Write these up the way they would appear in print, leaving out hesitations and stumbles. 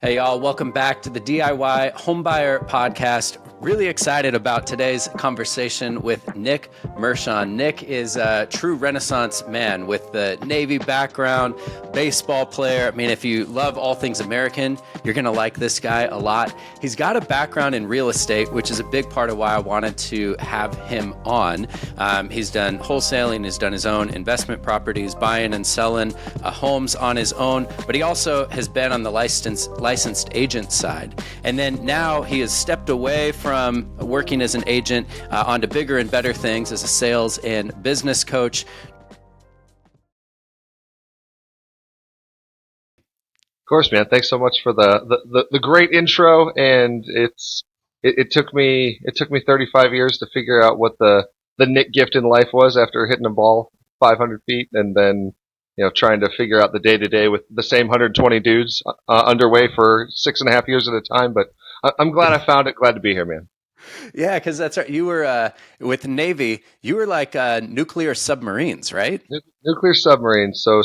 Hey y'all, welcome back to the DIY Homebuyer Podcast. Really excited about today's conversation with Nick Mershon. Nick is a true Renaissance man with the Navy background, baseball player. I mean, if you love all things American, you're going to like this guy a lot. He's got a background in real estate, which is a big part of why I wanted to have him on. He's done wholesaling, he's done his own investment properties, buying and selling homes on his own, but he also has been on the licensed agent side. And then now he has stepped away from working as an agent onto bigger and better things as a sales and business coach. Of course, man. Thanks so much for the great intro. And it took me 35 years to figure out what the Nick gift in life was after hitting a ball 500 feet, and then trying to figure out the day to day with the same 120 dudes underway for 6.5 years at a time. But I'm glad I found it. Glad to be here, man. Yeah, because that's right. You were with the Navy. You were like nuclear submarines, right? Nuclear submarines. So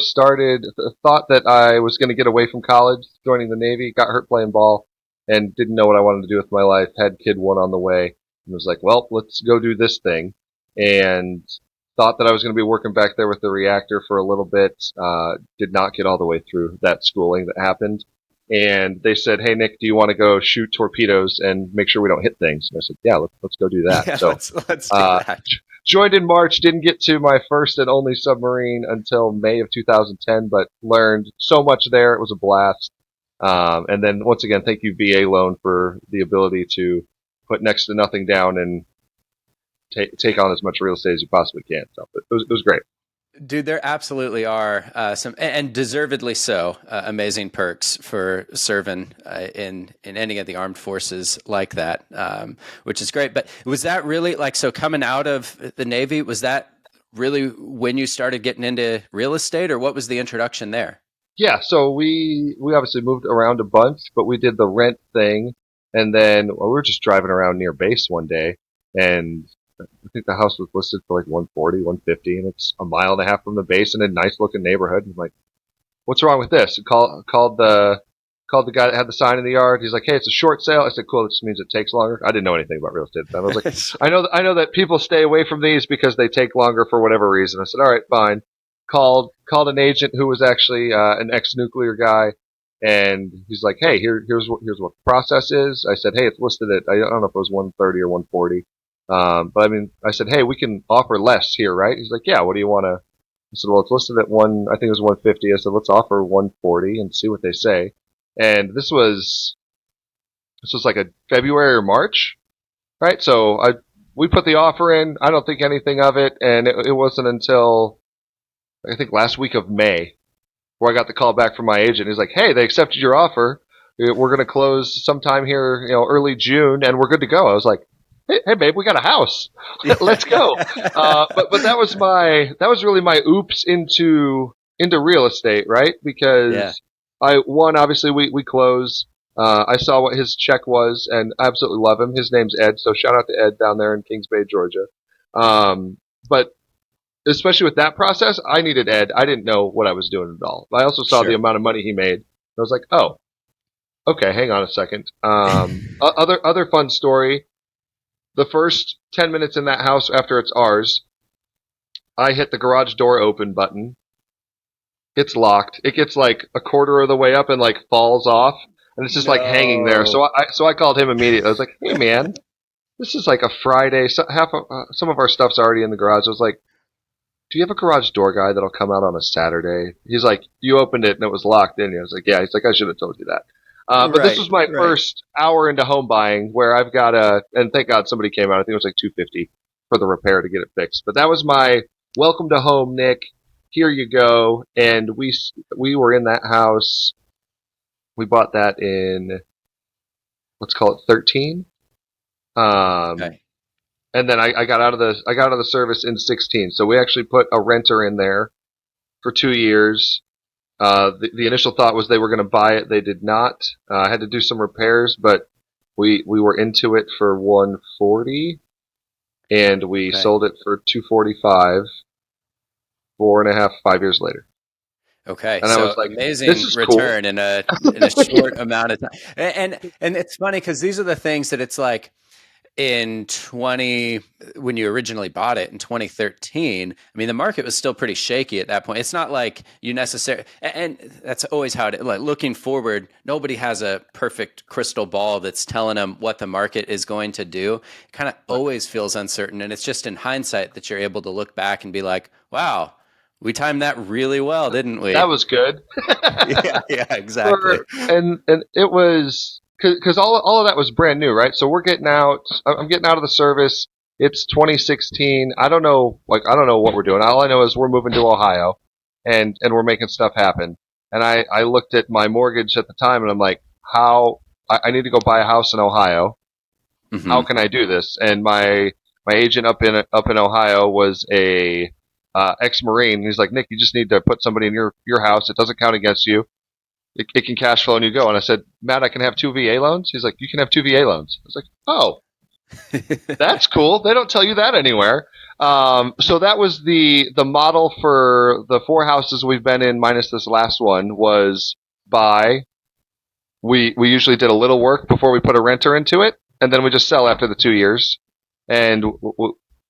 thought that I was going to get away from college, joining the Navy, got hurt playing ball, and didn't know what I wanted to do with my life. Had kid one on the way, and was like, well, let's go do this thing. And thought that I was going to be working back there with the reactor for a little bit. Did not get all the way through that schooling that happened. And they said, hey, Nick, do you want to go shoot torpedoes and make sure we don't hit things? And I said, yeah, let's go do that. Yeah, so let's do that. Joined in March, didn't get to my first and only submarine until May of 2010, but learned so much there. It was a blast. And then once again, thank you, VA Loan, for the ability to put next to nothing down and take on as much real estate as you possibly can. So it was great. Dude, there absolutely are some, and deservedly so, amazing perks for serving in any of the armed forces like that, which is great. But was that really so coming out of the Navy, was that really when you started getting into real estate, or what was the introduction there? Yeah, so we obviously moved around a bunch, but we did the rent thing, and then we were just driving around near base one day, and I think the house was listed for like 140, 150, and it's a mile and a half from the base in a nice looking neighborhood. And I'm like, what's wrong with this? Called the guy that had the sign in the yard. He's like, hey, it's a short sale. I said, cool. It just means it takes longer. I didn't know anything about real estate then. I was like, I know that people stay away from these because they take longer for whatever reason. I said, all right, fine. Called an agent who was actually an ex-nuclear guy, and he's like, hey, here's what the process is. I said, hey, it's listed at, I don't know if it was 130 or 140. But I mean, I said, hey, we can offer less here, right? He's like, yeah, what do you want to? I said, well, it's listed at I think it was 150. I said, let's offer 140 and see what they say. And this was like a February or March, right? So we put the offer in. I don't think anything of it. And it wasn't until I think last week of May where I got the call back from my agent. He's like, hey, they accepted your offer. We're going to close sometime here, early June, and we're good to go. I was like, hey, babe, we got a house. Let's go. But that was really my oops into real estate, right? Because obviously we close. I saw what his check was and I absolutely love him. His name's Ed, so shout out to Ed down there in Kings Bay, Georgia. But especially with that process, I needed Ed. I didn't know what I was doing at all. I also saw the amount of money he made. I was like, oh, okay, hang on a second. Other fun story. The first 10 minutes in that house after it's ours, I hit the garage door open button. It's locked. It gets like a quarter of the way up and like falls off, and it's just like hanging there. So I called him immediately. I was like, hey man, this is like a Friday. Some of our stuff's already in the garage. I was like, do you have a garage door guy that'll come out on a Saturday? He's like, you opened it and it was locked, didn't you? I was like, yeah. He's like, I should have told you that. But this was my first hour into home buying where I've got and thank God somebody came out. I think it was like $250 for the repair to get it fixed. But that was my welcome to home, Nick. Here you go. And we were in that house. We bought that in, let's call it 13. Okay. And then I got out of the service in 16. So we actually put a renter in there for 2 years. The initial thought was they were going to buy it. They did not. I had to do some repairs, but we were into it for 140, and we sold it for 245. 5 years later. Okay, And I so was like, this amazing is cool. return in a short amount of time. And it's funny because these are the things that it's like in 20 when you originally bought it in 2013. I mean, the market was still pretty shaky at that point. It's not like you necessarily, and that's always how it, like looking forward, nobody has a perfect crystal ball that's telling them what the market is going to do. It kind of always feels uncertain, and it's just in hindsight that you're able to look back and be like, wow, we timed that really well, didn't we? That was good. Yeah, yeah, exactly. And it was because all of that was brand new, right? So we're getting out. I'm getting out of the service. It's 2016. I don't know what we're doing. All I know is we're moving to Ohio, and we're making stuff happen. And I looked at my mortgage at the time, and I'm like, how I need to go buy a house in Ohio. How Hmm. can I do this? And my agent up in Ohio was a ex-Marine. He's like, Nick, you just need to put somebody in your house. It doesn't count against you. It can cash flow and you go. And I said, Matt, I can have two VA loans. He's like, you can have two VA loans. I was like, oh, that's cool. They don't tell you that anywhere. So that was the model for the four houses we've been in, minus this last one. Was buy. We usually did a little work before we put a renter into it, and then we just sell after the 2 years. And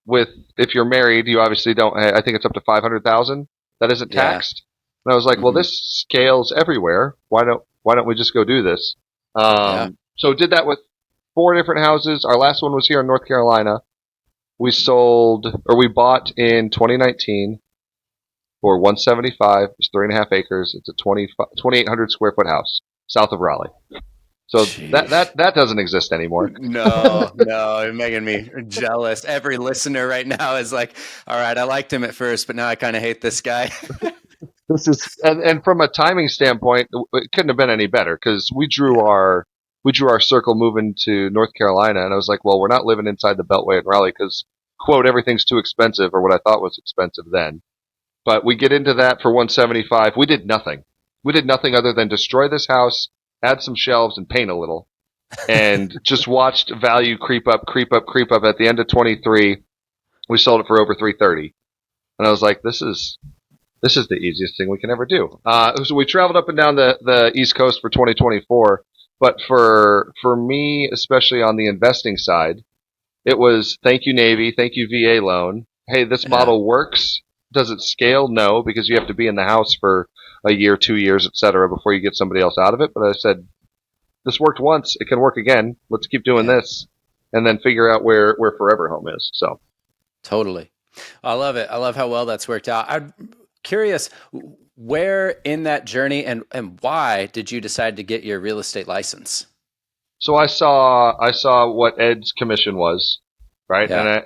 with if you're married, you obviously don't. I think it's up to 500,000 that isn't Yeah. taxed. And I was like, well, Hmm. this scales everywhere. Why don't we just go do this? Yeah. So did that with four different houses. Our last one was here in North Carolina. We bought in 2019 for 175. It's 3.5 acres. It's a 2,800 square foot house south of Raleigh. So Jeez. that doesn't exist anymore. No, no, you're making me jealous. Every listener right now is like, all right, I liked him at first, but now I kind of hate this guy. This is and from a timing standpoint, it couldn't have been any better because Yeah. we drew our circle moving to North Carolina, and I was like, well, we're not living inside the Beltway in Raleigh because quote everything's too expensive, or what I thought was expensive then. But we get into that for 175. We did nothing. We did nothing other than destroy this house, add some shelves, and paint a little, and just watched value creep up, creep up, creep up. At the end of 23, we sold it for over 330, and I was like, this is the easiest thing we can ever do. So we traveled up and down the East Coast for 2024, but for me, especially on the investing side, it was thank you Navy, thank you VA loan. Hey, this Yeah. model works. Does it scale? No, because you have to be in the house for a year, 2 years, etc., before you get somebody else out of it. But I said this worked once; it can work again. Let's keep doing Yeah. this, and then figure out where Forever Home is. So Totally. I love it. I love how well that's worked out. I'm curious, where in that journey and why did you decide to get your real estate license? So I saw what Ed's commission was, right? Yeah.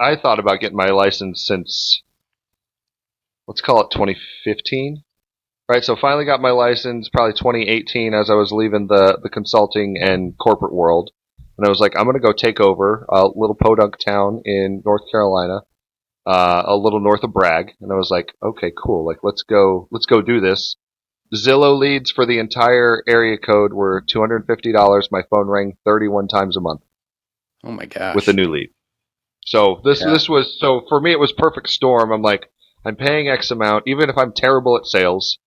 I thought about getting my license since let's call it 2015, right? So finally got my license probably 2018 as I was leaving the consulting and corporate world, and I was like, I'm gonna go take over a little podunk town in North Carolina, a little north of Bragg, and I was like, okay, cool, like let's go do this. Zillow leads for the entire area code were $250. My phone rang 31 times a month Oh my with a gosh. new lead. So Yeah. so for me it was perfect storm. I'm like, I'm paying X amount, even if I'm terrible at sales,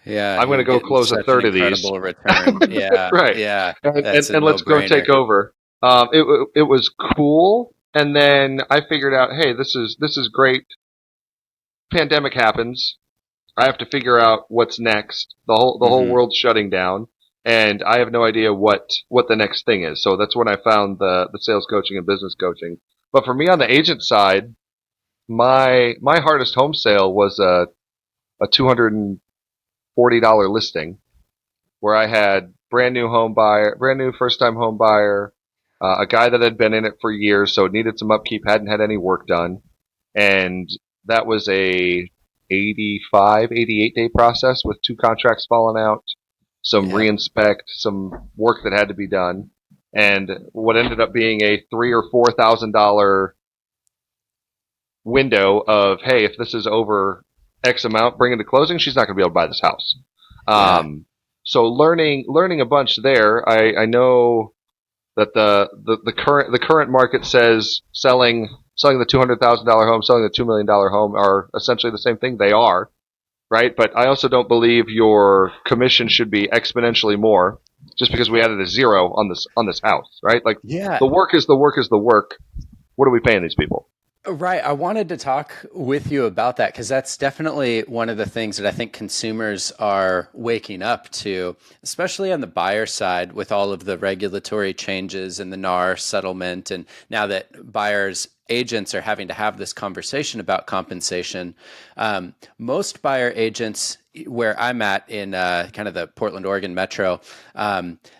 Yeah. I'm going You're to go getting close a such an third of these, incredible return. Yeah. right? Yeah. That's a And no let's go brainer. take over. It was cool, and then I figured out, hey, this is great. Pandemic happens. I have to figure out what's next. The whole Hmm. world's shutting down, and I have no idea what the next thing is. So that's when I found the sales coaching and business coaching. But for me on the agent side, my hardest home sale was a $240 listing where I had brand new first time home buyer, a guy that had been in it for years, so it needed some upkeep, hadn't had any work done, and that was a 88 day process with two contracts falling out, some Yeah. reinspect, some work that had to be done, and what ended up being a $3,000 or $4,000 window of, hey, if this is over X amount, bring it to closing. She's not going to be able to buy this house. Yeah. So learning a bunch there. I know that the current market says selling the $200,000 home, selling the $2 million home are essentially the same thing. They are, right? But I also don't believe your commission should be exponentially more just because we added a zero on this house, right? Like Yeah. the work is the work is the work. What are we paying these people? Right. I wanted to talk with you about that because that's definitely one of the things that I think consumers are waking up to, especially on the buyer side with all of the regulatory changes and the NAR settlement. And now that buyers agents are having to have this conversation about compensation. Most buyer agents, where I'm at in kind of the Portland, Oregon metro,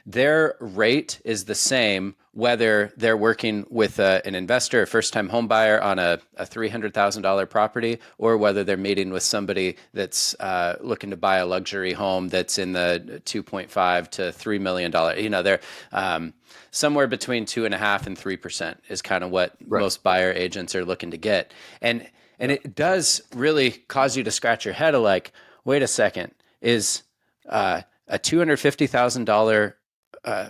their rate is the same whether they're working with an investor, a first-time home buyer on a $300,000 property, or whether they're meeting with somebody that's looking to buy a luxury home that's in the 2.5 to $3 million. They're somewhere between 2.5% and 3% is kind of what Right. most buyer agents are looking to get. And it does really cause you to scratch your head of like, wait a second, is a $250,000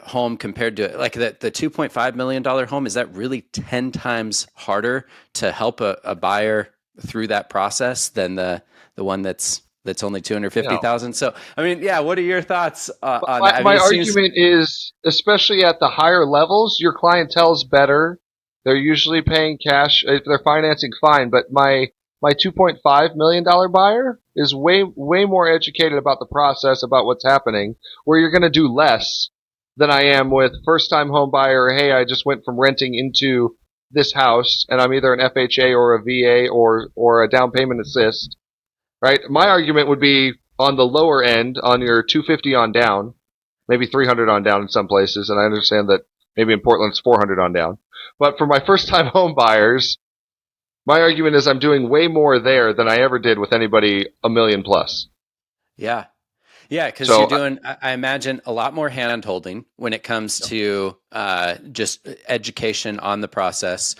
home compared to like the $2.5 million home, is that really 10 times harder to help a buyer through that process than the one that's only No. 250,000? So, I mean, yeah, what are your thoughts on that? I mean, My it seems argument is, especially at the higher levels, your clientele is better. They're usually paying cash if they're financing fine. But my $2.5 million buyer is way more educated about the process, about what's happening. Where you're going to do less than I am with first time home buyer. Hey, I just went from renting into this house, and I'm either an FHA or a VA or a down payment assist. Right? My argument would be on the lower end, on your 250 on down, maybe 300 on down in some places, and I understand that maybe in Portland it's 400 on down. But for my first time home buyers, my argument is I'm doing way more there than I ever did with anybody a million plus. yeah. Yeah, because you're So doing, I imagine, a lot more hand holding when it comes to just education on the process.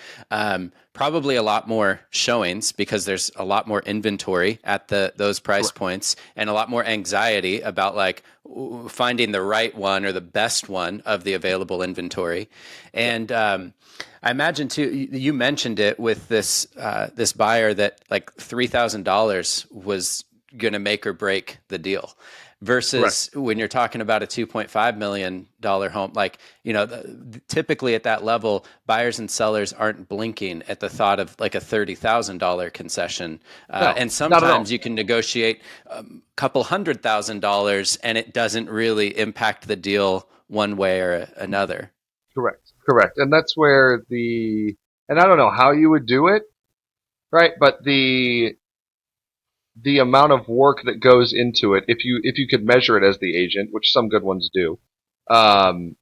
Probably a lot more showings because there's a lot more inventory at those price points, and a lot more anxiety about like finding the right one or the best one of the available inventory. And I imagine too, you mentioned it with this buyer that like $3,000 was going to make or break the deal correct. versus when you're talking about a $2.5 million home, like, typically at that level, buyers and sellers aren't blinking at the thought of like a $30,000 concession. No, And not at all. sometimes you can negotiate a couple $100,000 and it doesn't really impact the deal one way or another. Correct. Correct. And that's where and I don't know how you would do it, right? But the amount of work that goes into it, if you could measure it as the agent, which some good ones do, um,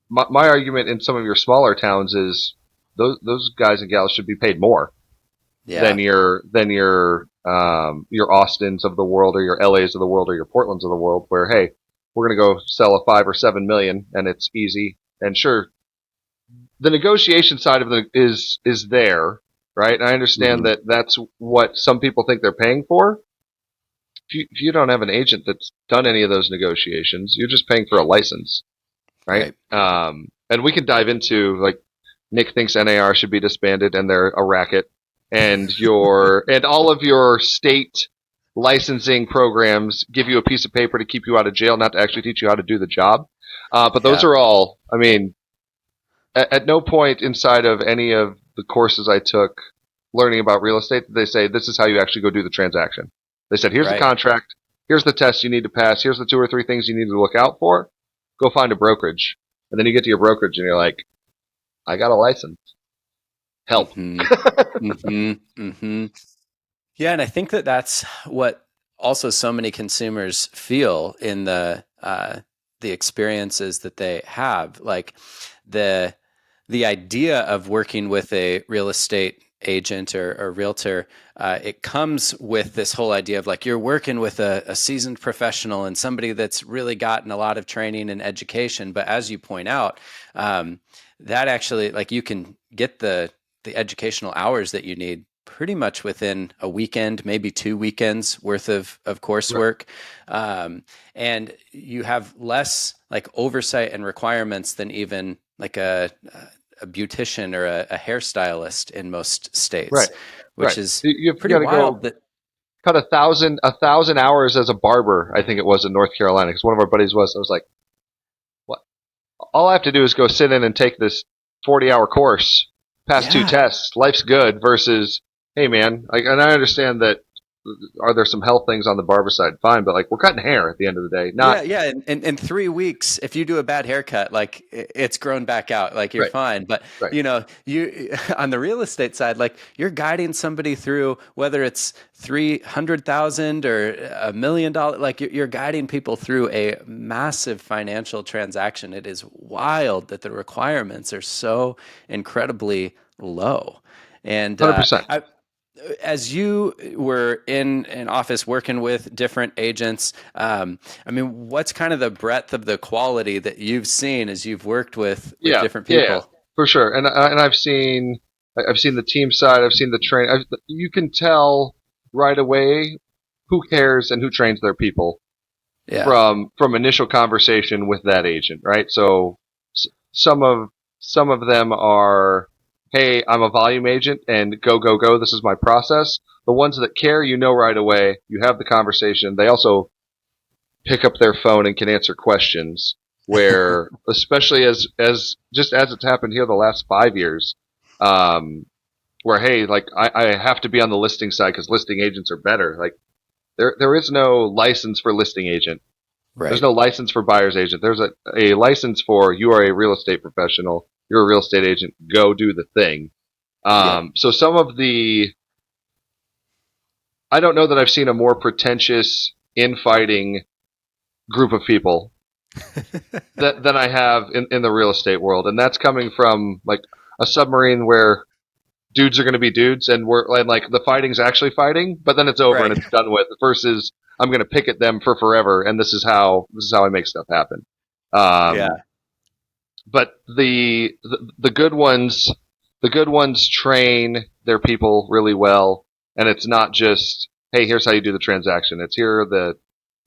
my argument in some of your smaller towns is those guys and gals should be paid more Yeah. than your Austins of the world or your LAs of the world or your Portlands of the world, where hey, we're gonna go sell a 5 or 7 million and it's easy. And sure, the negotiation side of it is there, right? And I understand Mhm. that that's what some people think they're paying for. If you don't have an agent that's done any of those negotiations, you're just paying for a license, right? Right. And we can dive into like Nick thinks NAR should be disbanded and they're a racket, and and all of your state licensing programs give you a piece of paper to keep you out of jail, not to actually teach you how to do the job. But those Yeah. are all. I mean, at no point inside of any of the courses I took learning about real estate did they say this is how you actually go do the transaction. They said here's the Right. contract, here's the test you need to pass, here's the 2 or 3 things you need to look out for. Go find a brokerage, and then you get to your brokerage and you're like, I got a license. Help. Hmm. Hmm. Hmm. Yeah, and I think that that's what also so many consumers feel in the experiences that they have. Like the the idea of working with a real estate agent or realtor, it comes with this whole idea of like you're working with a seasoned professional and somebody that's really gotten a lot of training and education. But as you point out, um, that actually like you can get the educational hours that you need pretty much within a weekend, maybe 2 weekends worth of Right. coursework. And you have less like oversight and requirements than even like a beautician or a hairstylist in most Right. states, which Right. is You've pretty got to wild go. that. cut 1,000 hours as a barber, I think it was, in North Carolina, because one of our buddies was. I was like, what? All I have to do is go sit in and take this 40-hour course, pass 2 tests, life's good, versus, hey man, and I understand that, are there some health things on the barber side? Fine, but like, we're cutting hair at the end of the day. Not Yeah. In 3 weeks, if you do a bad haircut, like it's grown back out, like you're right, fine. But right, you on the real estate side, like you're guiding somebody through whether it's 300,000 or $1 million, like you're guiding people through a massive financial transaction. It is wild that the requirements are so incredibly low. And 100%. as you were in an office working with different agents, I mean, what's kind of the breadth of the quality that you've seen as you've worked with Yeah, different yeah, people? for sure. And I've seen the team side. I've seen the train. You can tell right away who cares and who trains their people Yeah. from initial conversation with that agent, right? So some of them are, hey, I'm a volume agent and go go go. This is my process. The ones that care, you know right away. You have the conversation. They also pick up their phone and can answer questions. Where, especially as just as it's happened here the last 5 years, where hey, like I have to be on the listing side because listing agents are better. Like there is no license for listing agent. There's Right. no license for buyer's agent. There's a license for, you are a real estate professional. You're a real estate agent. Go do the thing. Yep. So some of I don't know that I've seen a more pretentious infighting group of people than I have in the real estate world. And that's coming from like a submarine where dudes are going to be dudes and like the fighting's actually fighting, but then it's over and Right. it's done with, versus I'm going to pick at them for forever. And this is how I make stuff happen. Yeah. Um, but the good ones train their people really well, and it's not just, hey, here's how you do the transaction. It's, here are the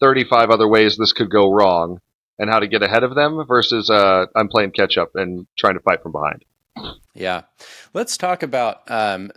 35 other ways this could go wrong and how to get ahead of them, versus I'm playing catch up and trying to fight from behind. Yeah. Let's talk about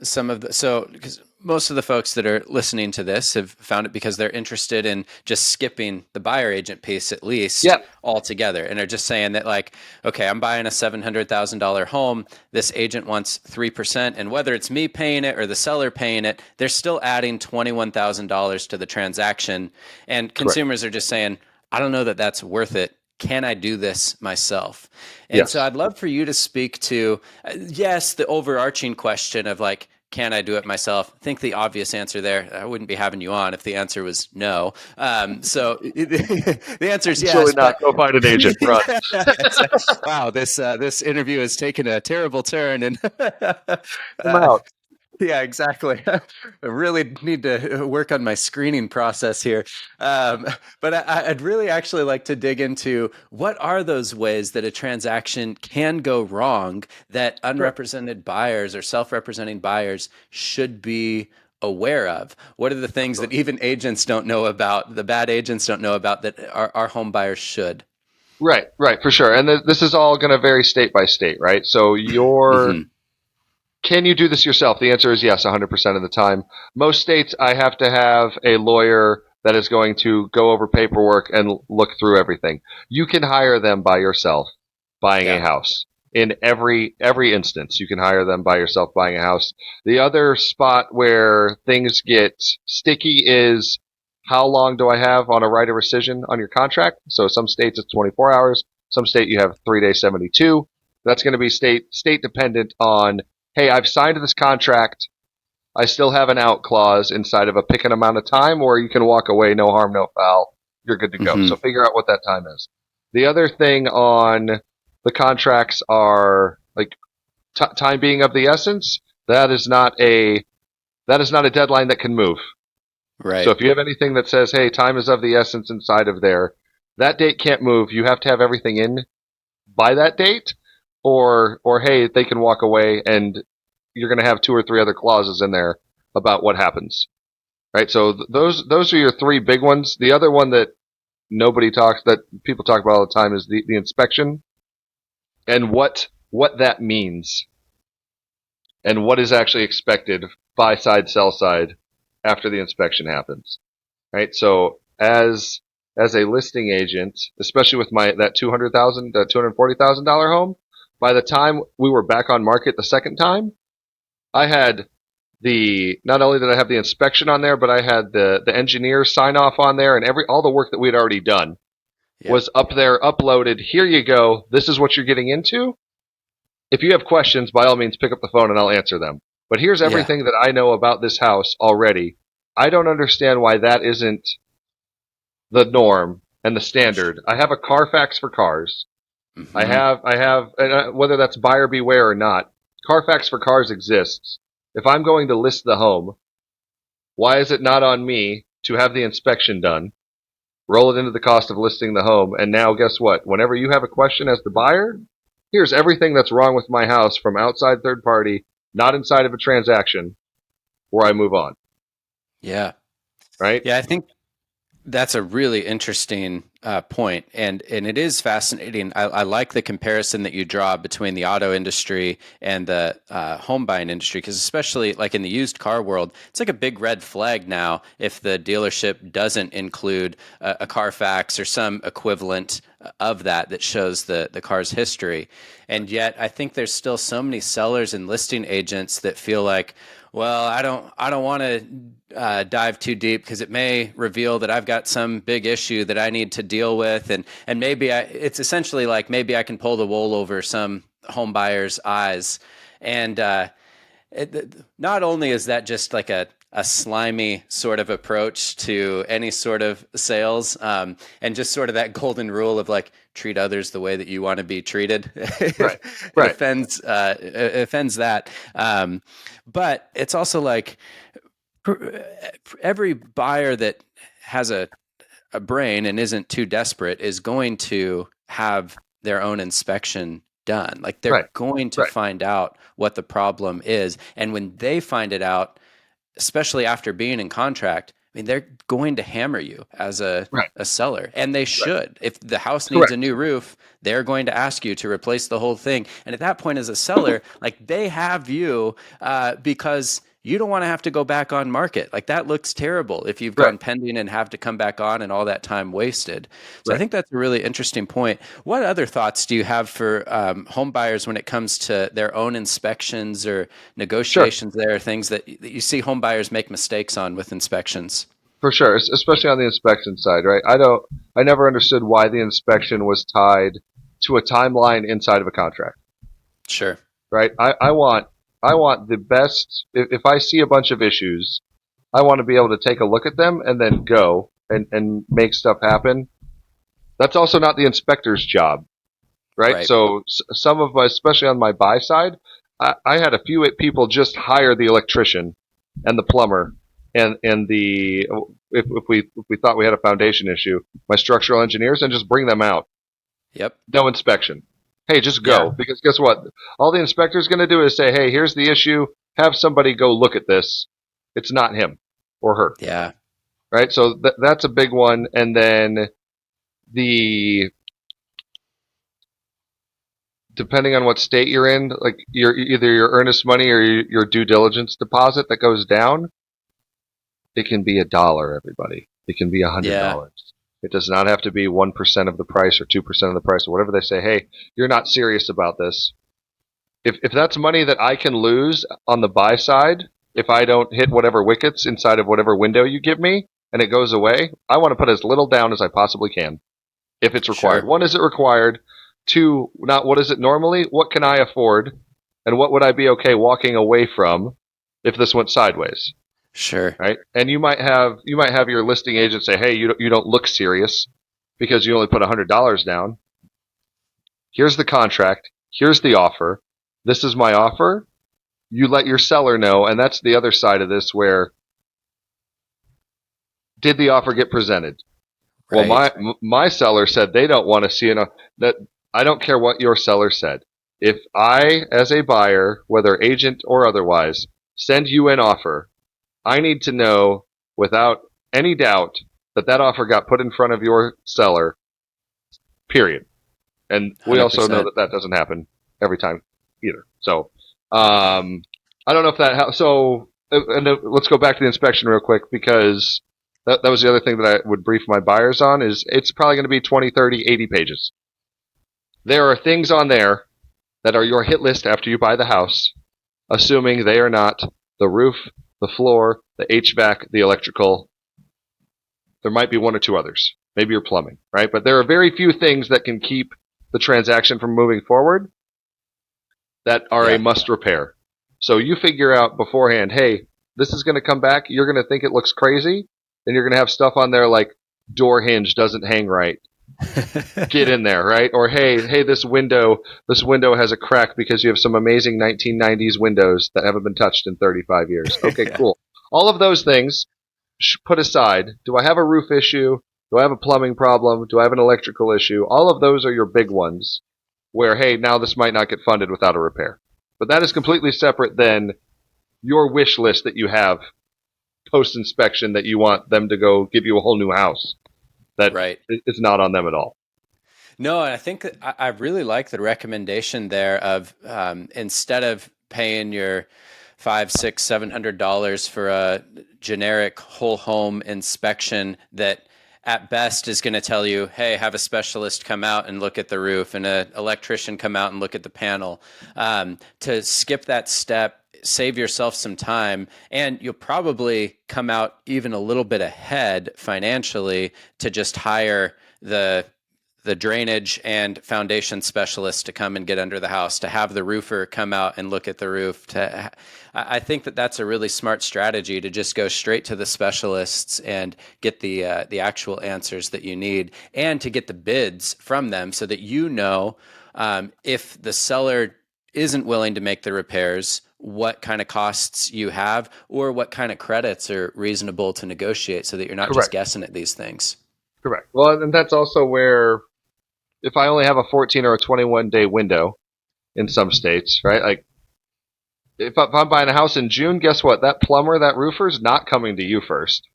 some of because most of the folks that are listening to this have found it because they're interested in just skipping the buyer agent piece at least Yep. altogether. And they're just saying that, like, okay, I'm buying a $700,000 home. This agent wants 3%. And whether it's me paying it or the seller paying it, they're still adding $21,000 to the transaction. And Correct. consumers are just saying, I don't know that that's worth it. Can I do this myself? And so Yes. I'd love for you to speak to, yes, the overarching question of like, can I do it myself? I think the obvious answer there, I wouldn't be having you on if the answer was no. So the answer is Absolutely yes, not. but Go find an agent. Run. wow, this interview has taken a terrible turn, and I'm out. yeah, exactly. I really need to work on my screening process here. But I'd really actually like to dig into what are those ways that a transaction can go wrong that Sure. unrepresented buyers or self-representing buyers should be aware of? What are the things that Absolutely. even agents don't know about, the bad agents don't know about, that our home buyers should? Right, right, for sure. And this is all going to vary state by state, right? So Hmm. can you do this yourself? The answer is yes, 100% of the time. Most states, I have to have a lawyer that is going to go over paperwork and look through everything. You can hire them by yourself buying a Yeah. house. In every instance, you can hire them by yourself buying a house. The other spot where things get sticky is, how long do I have on a right of rescission on your contract? So some states it's 24 hours. Some state you have 3 days, 72. That's going to be state dependent on, hey, I've signed this contract. I still have an out clause inside of a pick an amount of time, or you can walk away, no harm, no foul. You're good to go. Hmm. So figure out what that time is. The other thing on the contracts are like time being of the essence. That is not a deadline that can move. So Right. if you have anything that says, hey, time is of the essence inside of there, that date can't move. You have to have everything in by that date, or hey, they can walk away, and you're going to have 2 or 3 other clauses in there about what happens. Right? So those are your 3 big ones. The other one that people talk about all the time is the inspection, and what that means, and what is actually expected, buy side, sell side, after the inspection happens, right? So as a listing agent, especially with that $240,000 home, by the time we were back on market the second time, I had not only did I have the inspection on there, but I had the engineer sign off on there, and all the work that we had already done was up there, uploaded. Here you go. This is what you're getting into. If you have questions, by all means, pick up the phone and I'll answer them. But here's everything that I know about this house already. I don't understand why that isn't the norm and the standard. I have a Carfax for cars. Mm-hmm. I have, whether that's buyer beware or not, Carfax for cars exists. If I'm going to list the home, why is it not on me to have the inspection done, roll it into the cost of listing the home, and now guess what? Whenever you have a question as the buyer, here's everything that's wrong with my house from outside third party, not inside of a transaction, where I move on. Yeah. Right? Yeah, I think that's a really interesting point, and it is fascinating. I like the comparison that you draw between the auto industry and the home buying industry, because especially like in the used car world, it's like a big red flag now if the dealership doesn't include a Carfax or some equivalent of that shows the car's history. And yet, I think there's still so many sellers and listing agents that feel like, well, I don't want to dive too deep because it may reveal that I've got some big issue that I need to deal with, and maybe it's essentially like maybe I can pull the wool over some home buyer's eyes, and not only is that just like a slimy sort of approach to any sort of sales, and just sort of that golden rule of like treat others the way that you want to be treated. Right. It offends that. But it's also like every buyer that has a brain and isn't too desperate is going to have their own inspection done. Like they're going to find out what the problem is. And when they find it out, especially after being in contract, I mean, they're going to hammer you as a seller, and they should. If the house needs a new roof, they're going to ask you to replace the whole thing. And at that point, as a seller, like they have you because you don't want to have to go back on market. Like that looks terrible if you've gone pending and have to come back on and all that time wasted. So I think that's a really interesting point. What other thoughts do you have for home buyers when it comes to their own inspections or negotiations? There are things that you see home buyers make mistakes on with inspections. For sure, especially on the inspection side, right? I never understood why the inspection was tied to a timeline inside of a contract. Sure. Right? I want the best. If I see a bunch of issues, I want to be able to take a look at them and then go and make stuff happen. That's also not the inspector's job, right? So some of my, especially on my buy side, I had a few people just hire the electrician and the plumber and if we thought we had a foundation issue, my structural engineers, and just bring them out. Yep. No inspection. Hey, just go. Because guess what? All the inspector's going to do is say, hey, here's the issue. Have somebody go look at this. It's not him or her. Yeah. Right? So that's a big one. And then depending on what state you're in, like either your earnest money or your due diligence deposit that goes down, it can be $1, everybody. It can be $100. Yeah. It does not have to be 1% of the price or 2% of the price or whatever they say. Hey, you're not serious about this. If that's money that I can lose on the buy side, if I don't hit whatever wickets inside of whatever window you give me and it goes away, I want to put as little down as I possibly can if it's required. Sure. One, is it required? Two, not what is it normally? What can I afford? And what would I be okay walking away from if this went sideways? Sure. Right. And you might have your listing agent say, hey, you don't look serious because you only put $100 down. Here's the contract. Here's the offer. This is my offer. You let your seller know. And that's the other side of this, where did the offer get presented? Right. Well, my seller said they don't want to see that. I don't care what your seller said. If I, as a buyer, whether agent or otherwise, send you an offer, I need to know without any doubt that offer got put in front of your seller, period. And we 100%. Also know that doesn't happen every time either. So I don't know if that so let's go back to the inspection real quick, because that was the other thing that I would brief my buyers on, is it's probably going to be 20, 30, 80 pages. There are things on there that are your hit list after you buy the house, assuming they are not the roof, the floor, the HVAC, the electrical. There might be one or two others. Maybe your plumbing, right? But there are very few things that can keep the transaction from moving forward that are a must repair. So you figure out beforehand, hey, this is going to come back. You're going to think it looks crazy. Then you're going to have stuff on there like door hinge doesn't hang right. Get in there, right? Or hey, this window has a crack because you have some amazing 1990s windows that haven't been touched in 35 years. Okay, cool. All of those things put aside. Do I have a roof issue? Do I have a plumbing problem? Do I have an electrical issue? All of those are your big ones where, hey, now this might not get funded without a repair. But that is completely separate than your wish list that you have post-inspection that you want them to go give you a whole new house. That it's not on them at all. No, and I think I really like the recommendation there of instead of paying your $500, $600, $700 for a generic whole home inspection that at best is going to tell you, hey, have a specialist come out and look at the roof and an electrician come out and look at the panel. To skip that step, save yourself some time, and you'll probably come out even a little bit ahead financially to just hire the drainage and foundation specialist to come and get under the house, to have the roofer come out and look at the roof. I think that that's a really smart strategy, to just go straight to the specialists and get the actual answers that you need, and to get the bids from them so that you know if the seller isn't willing to make the repairs, what kind of costs you have or what kind of credits are reasonable to negotiate, so that you're not just guessing at these things. Correct. Well, and that's also where, if I only have a 14 or a 21 day window in some states, right? Like, if I'm buying a house in June, guess what? That plumber, that roofer's not coming to you first.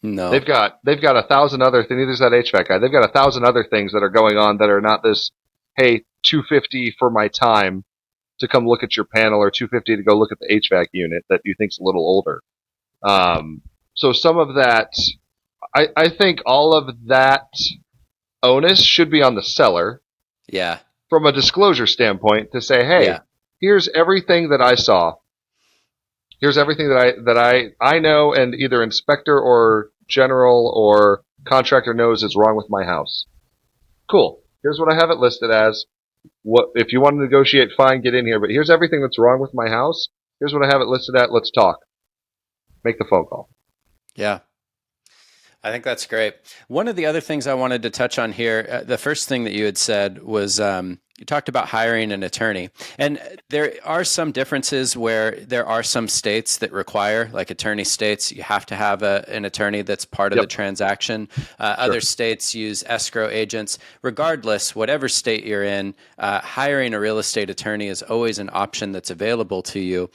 No. They've got 1,000 other things. Neither's that HVAC guy. They've got 1,000 other things that are going on that are not this, hey, $250 for my time to come look at your panel, or $250 to go look at the HVAC unit that you think's a little older. So some of that, I think all of that onus should be on the seller. Yeah. From a disclosure standpoint, to say, hey, here's everything that I saw. Here's everything that I know, and either inspector or general or contractor knows is wrong with my house. Cool. Here's what I have it listed as. What if you want to negotiate? Fine, get in here. But here's everything that's wrong with my house. Here's what I have it listed at. Let's talk. Make the phone call. Yeah. I think that's great. One of the other things I wanted to touch on here, the first thing that you had said was you talked about hiring an attorney. And there are some differences where there are some states that require, like attorney states, you have to have an attorney that's part of the transaction. Other states use escrow agents. Regardless, whatever state you're in, hiring a real estate attorney is always an option that's available to you.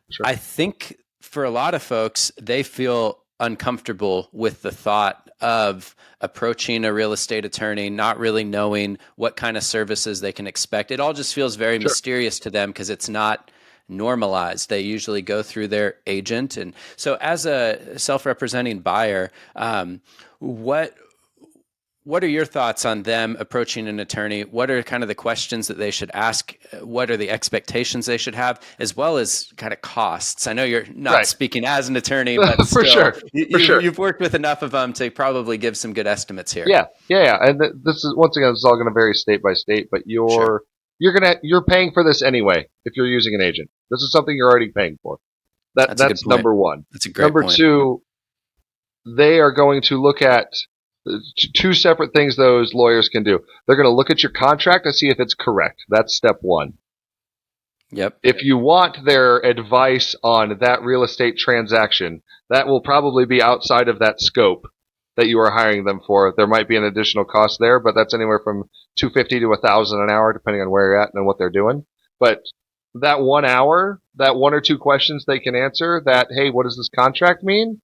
Sure. I think for a lot of folks, they feel uncomfortable with the thought of approaching a real estate attorney, not really knowing what kind of services they can expect. It all just feels very mysterious to them because it's not normalized. They usually go through their agent. And so as a self-representing buyer, what are your thoughts on them approaching an attorney? What are kind of the questions that they should ask? What are the expectations they should have, as well as kind of costs? I know you're not speaking as an attorney, but still, you've worked with enough of them to probably give some good estimates here. Yeah. And this is, once again, this is all going to vary state by state, but you're paying for this anyway if you're using an agent. This is something you're already paying for. That's number one. That's a great point. Number two, they are going to look at two separate things those lawyers can do. They're going to look at your contract to see if it's correct. That's step one. Yep. If you want their advice on that real estate transaction, that will probably be outside of that scope that you are hiring them for. There might be an additional cost there, but that's anywhere from $250 to $1,000 an hour, depending on where you're at and what they're doing. But that 1 hour, that one or two questions they can answer, that, hey, what does this contract mean,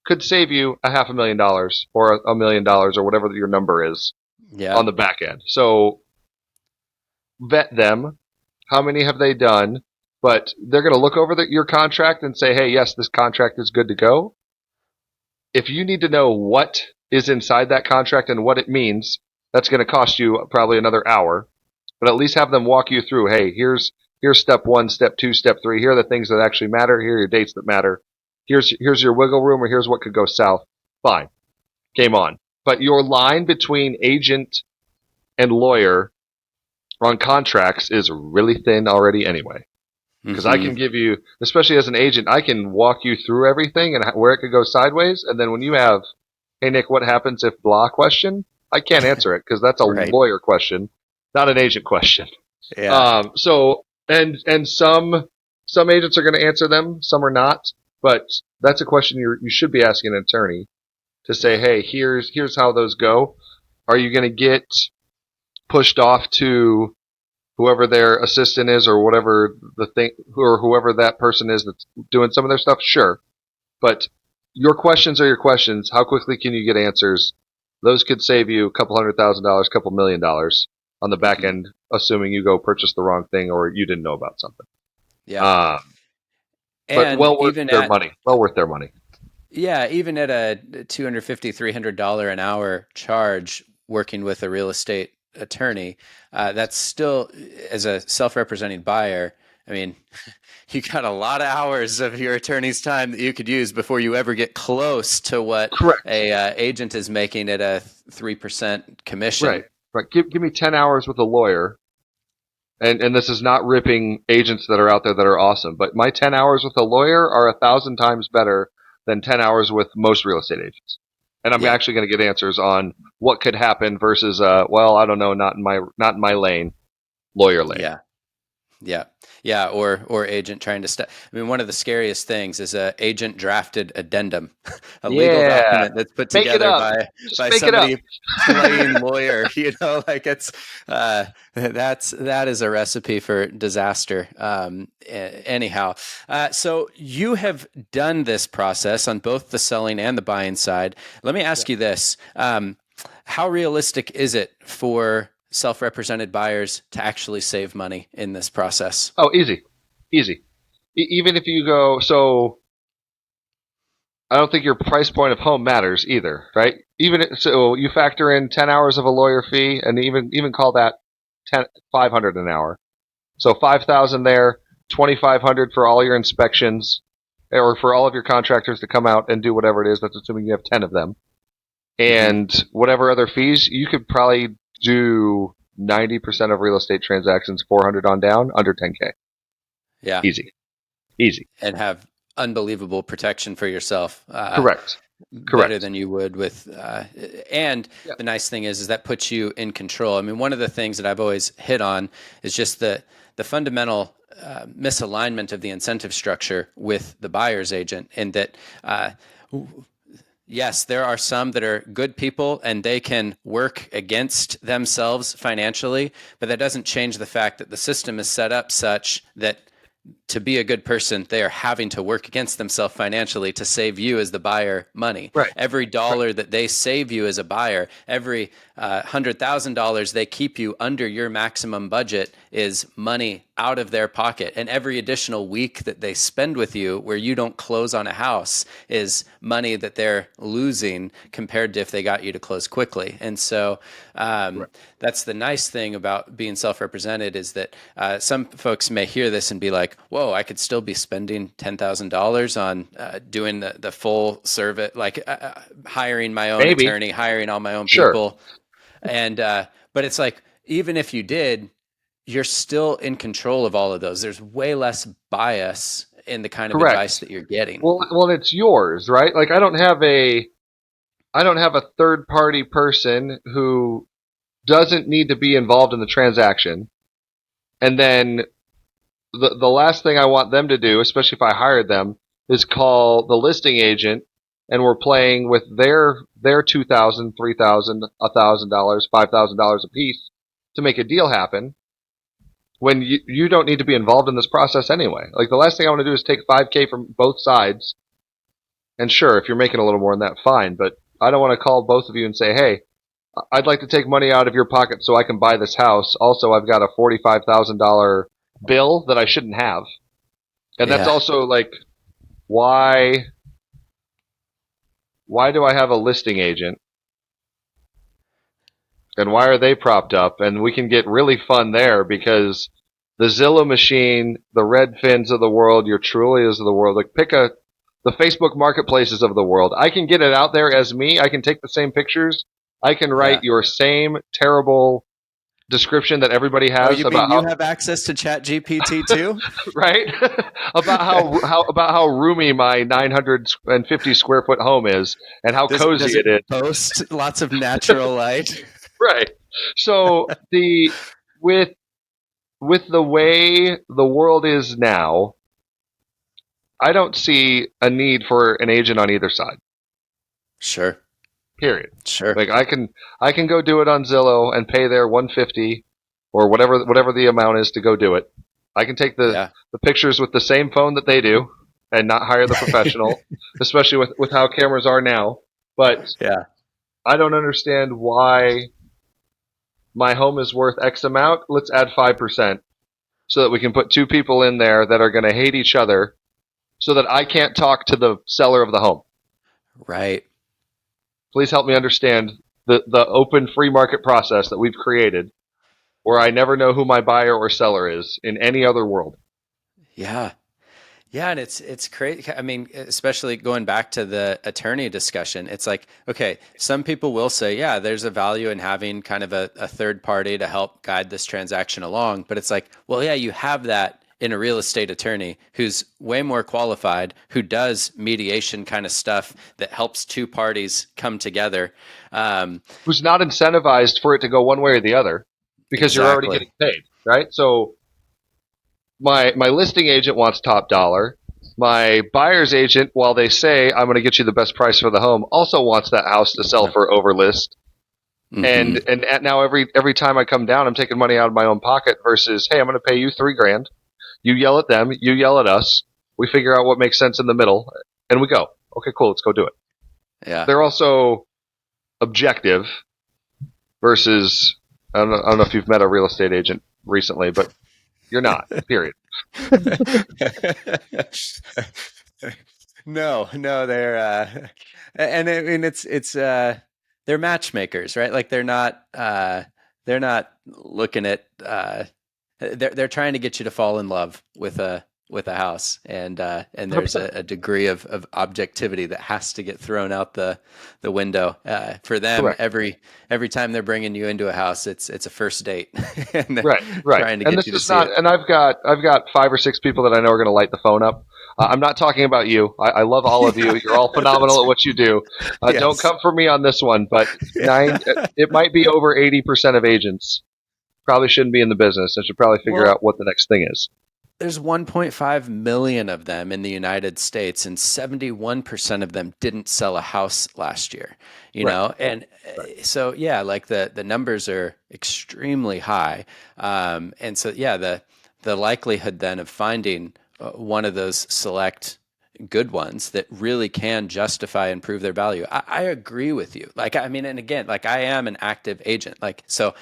could save you $500,000 or $1 million or whatever your number is on the back end. So vet them. How many have they done? but they're going to look over your contract and say, hey, yes, this contract is good to go. If you need to know what is inside that contract and what it means, that's going to cost you probably another hour. But at least have them walk you through, hey, here's step 1, step 2, step 3. Here are the things that actually matter. Here are your dates that matter. Here's your wiggle room, or here's what could go south. Fine. Game on. But your line between agent and lawyer on contracts is really thin already anyway. Because I can give you, especially as an agent, I can walk you through everything and where it could go sideways. And then when you have, hey, Nick, what happens if blah question? I can't answer it because that's a lawyer question, not an agent question. Yeah. And some agents are going to answer them, some are not. But that's a question you should be asking an attorney to say, hey, here's how those go. Are you going to get pushed off to whoever their assistant is or whatever or whoever that person is that's doing some of their stuff? Sure. But your questions are your questions. How quickly can you get answers? Those could save you a couple $100,000, couple $1 million on the back end, assuming you go purchase the wrong thing or you didn't know about something. Yeah. But well worth their money. Well worth their money. Yeah, even at a $250, $300 an hour charge working with a real estate attorney, that's still, as a self-representing buyer, I mean, you got a lot of hours of your attorney's time that you could use before you ever get close to what a agent is making at a 3% commission. Right. Give me 10 hours with a lawyer. And this is not ripping agents that are out there that are awesome, but my 10 hours with a lawyer are 1,000 times better than 10 hours with most real estate agents. And I'm actually going to get answers on what could happen versus, well, I don't know, not in my lane, lawyer lane. Yeah. Or agent trying to I mean, one of the scariest things is a agent drafted addendum, a legal document that's put together by somebody playing lawyer. Like it's that is a recipe for disaster. Anyhow, so you have done this process on both the selling and the buying side. Let me ask you this: how realistic is it for self-represented buyers to actually save money in this process? Oh, easy. Even if you go, so I don't think your price point of home matters either, right? So you factor in 10 hours of a lawyer fee and even call that $500 an hour. So $5,000 there, $2,500 for all your inspections or for all of your contractors to come out and do whatever it is. That's assuming you have 10 of them. And whatever other fees, you could probably do 90% of real estate transactions, 400 on down, under 10K. Yeah. Easy. And have unbelievable protection for yourself. Correct. Better than you would with, and the nice thing is that puts you in control. I mean, one of the things that I've always hit on is just the fundamental misalignment of the incentive structure with the buyer's agent, and that, yes, there are some that are good people and they can work against themselves financially, but that doesn't change the fact that the system is set up such that to be a good person, they are having to work against themselves financially to save you as the buyer money. Right. Every dollar that they save you as a buyer, every $100,000 they keep you under your maximum budget is money out of their pocket. And every additional week that they spend with you where you don't close on a house is money that they're losing compared to if they got you to close quickly. And so that's the nice thing about being self-represented is that some folks may hear this and be like, whoa, I could still be spending $10,000 on doing the full service, like hiring my own attorney, hiring all my own people. And but it's like, even if you did, you're still in control of all of those. There's way less bias in the kind of advice that you're getting. Well, it's yours, right? Like I don't have a third party person who doesn't need to be involved in the transaction. And then the last thing I want them to do, especially if I hired them, is call the listing agent and we're playing with their $2,000, $3,000, $1,000, $5,000 a piece to make a deal happen when you don't need to be involved in this process anyway. Like the last thing I want to do is take $5K from both sides. And sure, if you're making a little more than that, fine. But I don't want to call both of you and say, hey, I'd like to take money out of your pocket so I can buy this house. Also, I've got a $45,000 bill that I shouldn't have. And that's Yeah. also like, why do I have a listing agent? And why are they propped up? And we can get really fun there because the Zillow machine, the Redfins of the world, your Trulias of the world, like the Facebook marketplaces of the world. I can get it out there as me. I can take the same pictures. I can write Yeah. your same terrible description that everybody Oh, has you about mean you how have access to Chat GPT too? right about how roomy my 950 square foot home is and how cozy Does it it is. boast lots of natural light? Right. So the with the way the world is now, I don't see a need for an agent on either side. Sure. Period. Sure. Like I can go do it on Zillow and pay their 150 or whatever the amount is to go do it. I can take Yeah. the pictures with the same phone that they do and not hire the professional, especially with how cameras are now. But Yeah. I don't understand why my home is worth X amount. Let's add 5% so that we can put two people in there that are going to hate each other so that I can't talk to the seller of the home. Right. Please help me understand the open free market process that we've created where I never know who my buyer or seller is in any other world. Yeah. Yeah, and it's crazy. I mean, especially going back to the attorney discussion, it's like, okay, some people will say, yeah, there's a value in having kind of a third party to help guide this transaction along. But it's like, well, yeah, you have that in a real estate attorney who's way more qualified, who does mediation kind of stuff that helps two parties come together. Who's not incentivized for it to go one way or the other because you're already Exactly. getting paid, right? So my listing agent wants top dollar. My buyer's agent, while they say I'm going to get you the best price for the home, also wants that house to sell for over list. Hmm. And now every time I come down, I'm taking money out of my own pocket versus, hey, I'm going to pay you $3,000. You yell at them, you yell at us. We figure out what makes sense in the middle, and we go. Okay, cool, let's go do it. Yeah. They're also objective versus I don't know if you've met a real estate agent recently, but you're not. Period. No, they're and I mean it's they're matchmakers, right? Like they're not looking at they're trying to get you to fall in love with a house, and there's 100%. a degree of objectivity that has to get thrown out the window for them Correct. every time they're bringing you into a house. It's a first date, and they're Right. trying to And get this you to is see not. it. And I've got 5 or 6 people that I know are going to light the phone up. I'm not talking about you. I love all of you. You're all That's phenomenal at right. what you do. Don't Yes. come for me on this one. But Yeah. it might be over 80% of agents probably shouldn't be in the business and should probably figure Well, out what the next thing is. there's 1.5 million of them in the United States, and 71% of them didn't sell a house last year. Right. And Right. so yeah, like the numbers are extremely high, and so yeah, the likelihood then of finding one of those select good ones that really can justify and prove their value. I agree with you. Like, I mean, and again, like I am an active agent. Like, so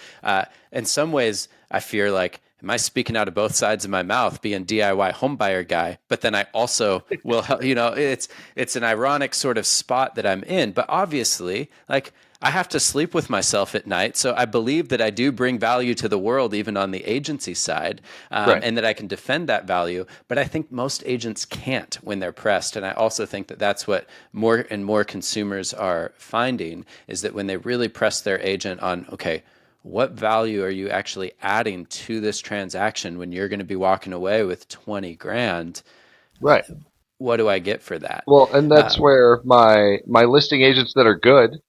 in some ways, I fear like, am I speaking out of both sides of my mouth, being DIY homebuyer guy? But then I also will help. It's an ironic sort of spot that I'm in. But obviously, like I have to sleep with myself at night, so I believe that I do bring value to the world, even on the agency side, Right. and that I can defend that value. But I think most agents can't when they're pressed, and I also think that that's what more and more consumers are finding is that when they really press their agent on, okay, what value are you actually adding to this transaction when you're going to be walking away with 20 grand? Right. What do I get for that? Well, and that's Um, where my listing agents that are good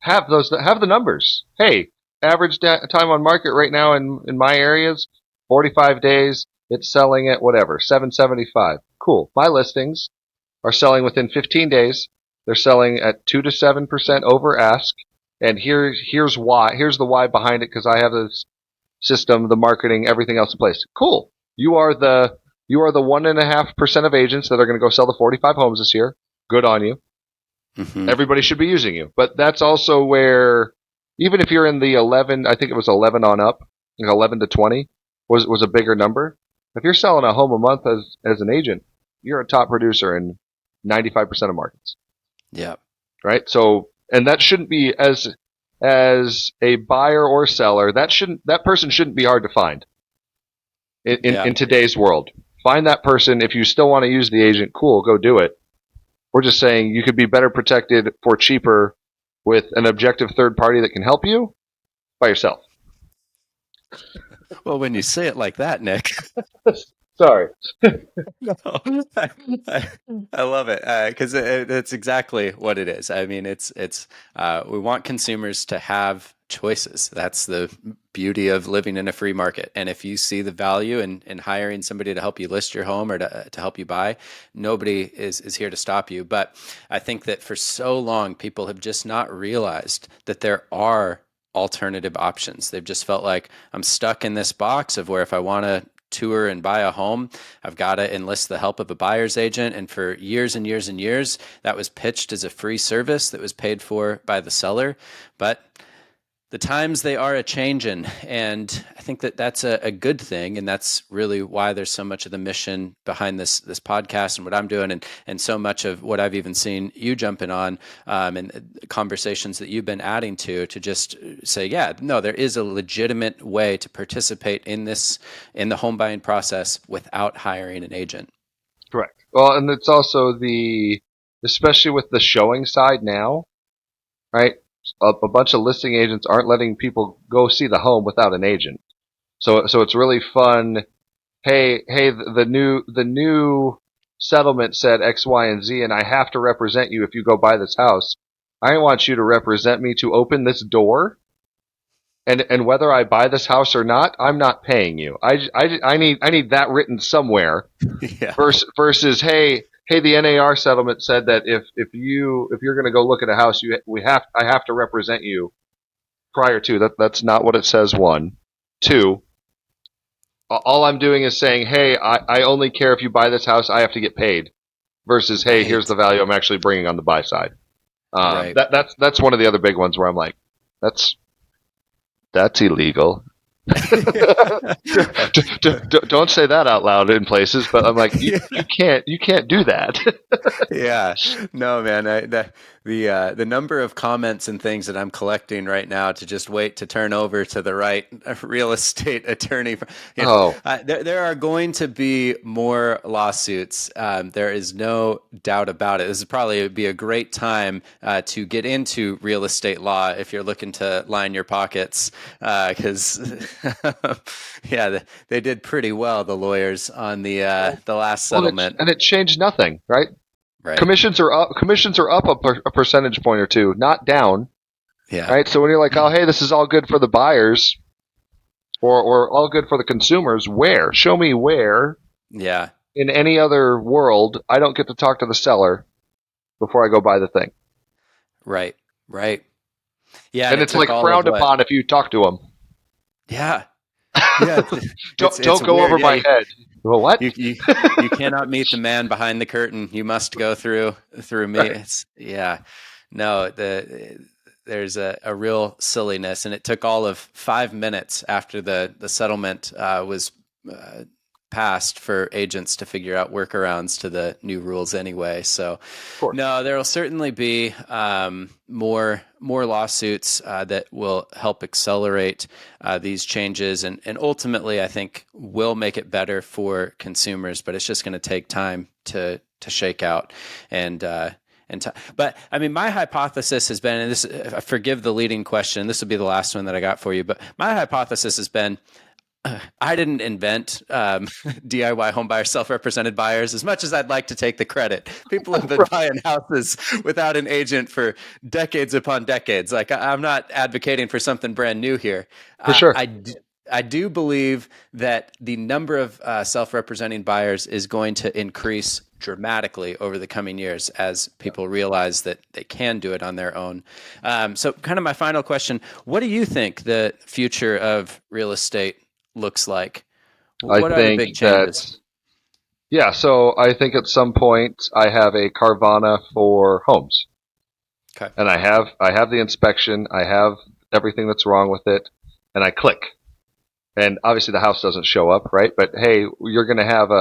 have the numbers. Hey, average time on market right now in my areas, 45 days. It's selling at whatever 775. Cool. My listings are selling within 15 days. They're selling at 2 to 7% over ask. And here's why. Here's the why behind it because I have this system, the marketing, everything else in place. Cool. You are the 1.5% of agents that are going to go sell the 45 homes this year. Good on you. mhm. Everybody should be using you. But that's also where, even if you're in the 11, I think it was 11 on up, 11 to 20 was a bigger number. If you're selling a home a month as an agent, you're a top producer in 95% of markets. Yeah. Right? So, and that shouldn't be as a buyer or seller, that person shouldn't be hard to find in today's world. Find that person. If you still want to use the agent, cool, go do it. We're just saying you could be better protected for cheaper with an objective third party that can help you by yourself. Well, when you say it like that, Nick. Sorry. No, I love it because it's exactly what it is. I mean, it's we want consumers to have choices. That's the beauty of living in a free market. And if you see the value in hiring somebody to help you list your home or to help you buy, nobody is here to stop you. But I think that for so long, people have just not realized that there are alternative options. They've just felt like I'm stuck in this box of where if I want to tour and buy a home, I've got to enlist the help of a buyer's agent. And for years and years and years, that was pitched as a free service that was paid for by the seller. But the times they are a-changin', and I think that that's a good thing, and that's really why there's so much of the mission behind this podcast and what I'm doing, and so much of what I've even seen you jumping on, and conversations that you've been adding to just say, yeah, no, there is a legitimate way to participate in the home buying process without hiring an agent. Correct. Well, and it's also especially with the showing side now, right? A bunch of listing agents aren't letting people go see the home without an agent. So it's really fun. Hey, the new settlement said X, Y, and Z, and I have to represent you if you go buy this house. I want you to represent me to open this door, and whether I buy this house or not, I'm not paying you. I need that written somewhere. Yeah. Versus hey, the NAR settlement said that if you're going to go look at a house, I have to represent you prior to that. That's not what it says. 1, 2. All I'm doing is saying, hey, I only care if you buy this house. I have to get paid. Versus, hey, here's the value I'm actually bringing on the buy side. Right. That's one of the other big ones where I'm like, that's illegal. Don't say that out loud in places, but I'm like, you can't do that. Yeah, no, man. The number of comments and things that I'm collecting right now to just wait to turn over to the right real estate attorney. There are going to be more lawsuits. There is no doubt about it. This is probably be a great time to get into real estate law if you're looking to line your pockets, because yeah, they did pretty well, the lawyers on the last settlement, and it changed nothing, right? Right. Commissions are up a percentage point or two, not down. Yeah. Right. So when you're like, oh, hey, this is all good for the buyers, or all good for the consumers, where? Show me where. Yeah. In any other world, I don't get to talk to the seller before I go buy the thing. Right. Right. Yeah. And it's like frowned upon if you talk to them. Yeah. Yeah. Don't go weird. Over my head. Well, what? You cannot meet the man behind the curtain. You must go through me. Right. There's a real silliness, and it took all of 5 minutes after the settlement was passed for agents to figure out workarounds to the new rules anyway. So no, there will certainly be more lawsuits that will help accelerate these changes, and ultimately I think will make it better for consumers, but it's just going to take time to shake out. But I mean, my hypothesis has been, and this, forgive the leading question, this will be the last one that I got for you, but my hypothesis has been, I didn't invent DIY homebuyer self-represented buyers, as much as I'd like to take the credit. People have been buying houses without an agent for decades upon decades. Like, I'm not advocating for something brand new here. For sure. I do believe that the number of self-representing buyers is going to increase dramatically over the coming years as people realize that they can do it on their own. So kind of my final question, what do you think the future of real estate looks like? What are the big changes? So I think at some point I have a Carvana for homes. Okay. And I have the inspection, I have everything that's wrong with it, and I click. and obviously the house doesn't show up, right? But hey, you're going to have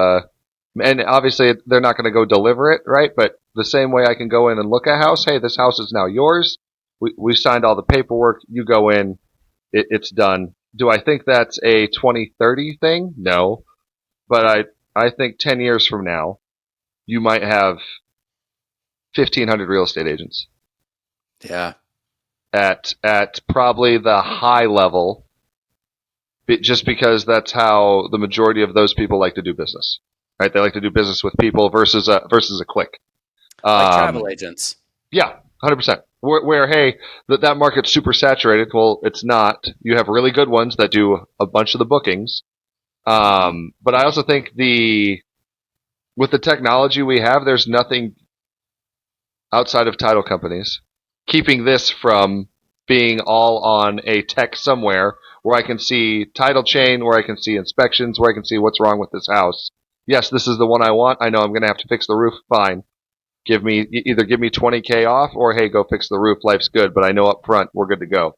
and obviously they're not going to go deliver it, right? But the same way I can go in and look at a house, hey, this house is now yours. We signed all the paperwork. You go in, it's done. Do I think that's a 2030 thing? No. But I think 10 years from now, you might have 1,500 real estate agents Yeah. at probably the high level, just because that's how the majority of those people like to do business, right? They like to do business with people versus a click. Like travel agents. Yeah, 100%. Where hey, that market's super saturated. Well, it's not. You have really good ones that do a bunch of the bookings. But I also think with the technology we have, there's nothing outside of title companies keeping this from being all on a tech somewhere where I can see title chain, where I can see inspections, where I can see what's wrong with this house. Yes, this is the one I want. I know I'm going to have to fix the roof. Fine. Either give me 20K off, or hey, go fix the roof. Life's good, but I know up front we're good to go.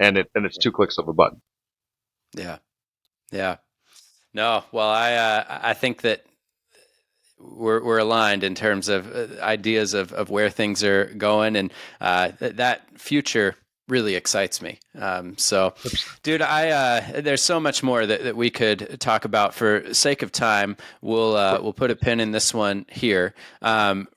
And it's 2 clicks of a button. Yeah. Yeah. No, well, I think that we're aligned in terms of ideas of where things are going, and that future really excites me. So, dude, there's so much more that we could talk about. For sake of time, we'll put a pin in this one here.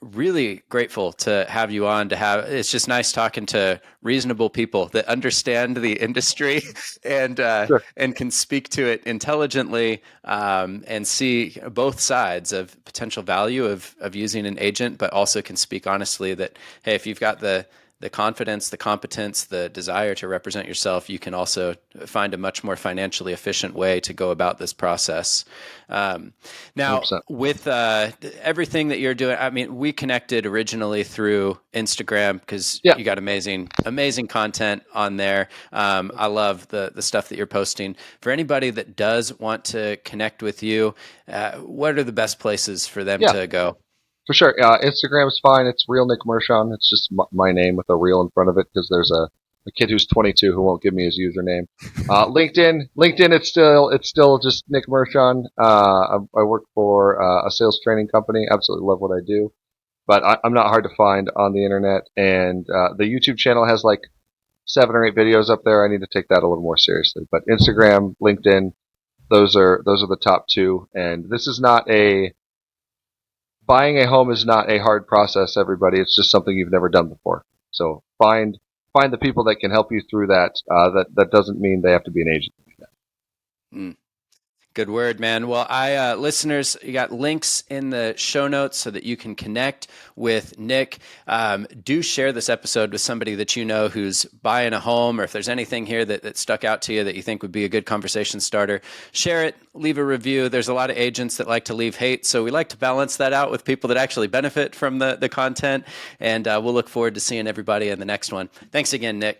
Really grateful to have you on. It's just nice talking to reasonable people that understand the industry and Sure. and can speak to it intelligently, and see both sides of potential value of using an agent, but also can speak honestly that, hey, if you've got the confidence, the competence, the desire to represent yourself, you can also find a much more financially efficient way to go about this process. Now, 100%. with everything that you're doing, I mean, we connected originally through Instagram because you got amazing content on there. I love the stuff that you're posting. For anybody that does want to connect with you, what are the best places for them to go? For sure. Instagram's fine. It's real Nick Mershon. It's just my name with a real in front of it, because there's a kid who's 22 who won't give me his username. LinkedIn, it's still just Nick Mershon. I work for a sales training company. Absolutely love what I do, but I'm not hard to find on the internet. And the YouTube channel has like 7 or 8 videos up there. I need to take that a little more seriously. But Instagram, LinkedIn, those are the top 2. And this is not buying a home is not a hard process, everybody. It's just something you've never done before. So find the people that can help you through that. That doesn't mean they have to be an agent. Mm. Good word, man. Well, listeners, you got links in the show notes so that you can connect with Nick. Do share this episode with somebody that you know who's buying a home, or if there's anything here that stuck out to you that you think would be a good conversation starter, share it, leave a review. There's a lot of agents that like to leave hate, so we like to balance that out with people that actually benefit from the content, and we'll look forward to seeing everybody in the next one. Thanks again, Nick.